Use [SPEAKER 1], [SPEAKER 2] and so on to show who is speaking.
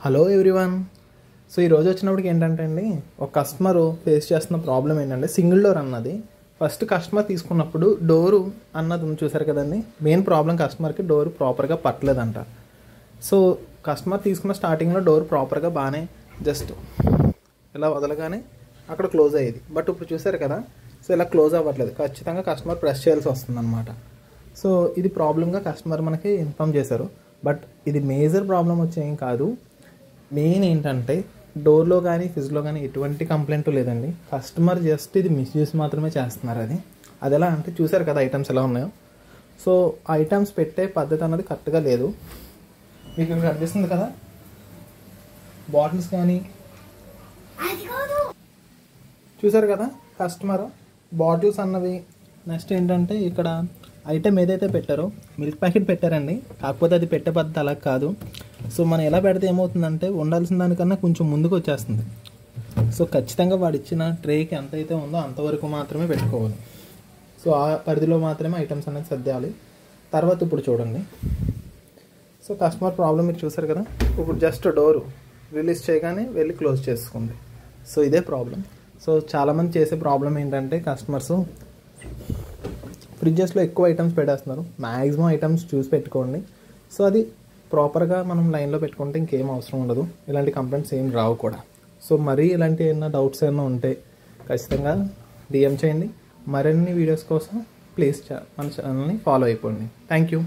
[SPEAKER 1] Hello everyone. So ఈరోజు వచ్చినప్పటికి ఏంటంటే అండి, ఒక కస్టమర్ ఫేస్ చేస్తున్న ప్రాబ్లం ఏంటంటే సింగిల్ డోర్ అన్నది. ఫస్ట్ కస్టమర్ తీసుకున్నప్పుడు డోరు అన్నది చూసారు కదండి, మెయిన్ ప్రాబ్లం కస్టమర్కి డోర్ ప్రాపర్గా పట్టలేదంట. సో కస్టమర్ తీసుకున్న స్టార్టింగ్లో డోర్ ప్రాపర్గా బాగానే జస్ట్ ఇలా వదలగానే అక్కడ క్లోజ్ అయ్యేది. బట్ ఇప్పుడు చూసారు కదా, సో ఇలా క్లోజ్ అవ్వట్లేదు, ఖచ్చితంగా కస్టమర్ ప్రెస్ చేయాల్సి వస్తుందన్నమాట. సో ఇది ప్రాబ్లంగా కస్టమర్ మనకి ఇన్ఫామ్ చేశారు. బట్ ఇది మేజర్ ప్రాబ్లం వచ్చేం కాదు. మెయిన్ ఏంటంటే డోర్లో కానీ ఫ్రిడ్జ్లో కానీ ఎటువంటి కంప్లైంట్ లేదండి. కస్టమర్ జస్ట్ ఇది మిస్యూజ్ మాత్రమే చేస్తున్నారు. అది ఎలా అంటే చూసారు కదా ఐటమ్స్ ఎలా ఉన్నాయో. సో ఐటమ్స్ పెట్టే పద్ధతి అన్నది కరెక్ట్గా లేదు. మీకు ఇక్కడ కనిపిస్తుంది కదా, బాటిల్స్ కానీ చూసారు కదా, కస్టమర్ బాటిల్స్ అన్నవి. నెక్స్ట్ ఏంటంటే ఇక్కడ ఐటమ్ ఏదైతే పెట్టారో మిల్క్ ప్యాకెట్ పెట్టారండి, కాకపోతే అది పెట్టే పద్ధతి అలా కాదు. సో మనం ఎలా పెడితే ఏమవుతుందంటే ఉండాల్సిన దానికన్నా కొంచెం ముందుకు వచ్చేస్తుంది. సో ఖచ్చితంగా వాడు ఇచ్చిన ట్రేకి ఎంత అయితే ఉందో అంతవరకు మాత్రమే పెట్టుకోవాలి. సో ఆ పరిధిలో మాత్రమే ఐటమ్స్ అనేది సర్దేయాలి. తర్వాత ఇప్పుడు చూడండి, సో కస్టమర్ ప్రాబ్లం మీరు చూసారు కదా, ఇప్పుడు జస్ట్ డోరు రిలీజ్ చేయగానే వెళ్ళి క్లోజ్ చేసుకుంది. సో ఇదే ప్రాబ్లం. సో చాలామంది చేసే ప్రాబ్లం ఏంటంటే కస్టమర్స్ ఫ్రిడ్జెస్లో ఎక్కువ ఐటమ్స్ పెట్టేస్తున్నారు. మ్యాక్సిమం ఐటమ్స్ చూసి పెట్టుకోండి. సో అది ప్రాపర్గా మనం లైన్లో పెట్టుకుంటే ఇంకేం అవసరం ఉండదు, ఇలాంటి కంప్లైంట్స్ ఏం రావు కూడా. సో మరీ ఇలాంటి ఏమైనా డౌట్స్ ఏమైనా ఉంటే ఖచ్చితంగా డిఎం చేయండి. మరిన్ని వీడియోస్ కోసం ప్లీజ్ మన ఛానల్ని ఫాలో అయిపోండి. Thank you.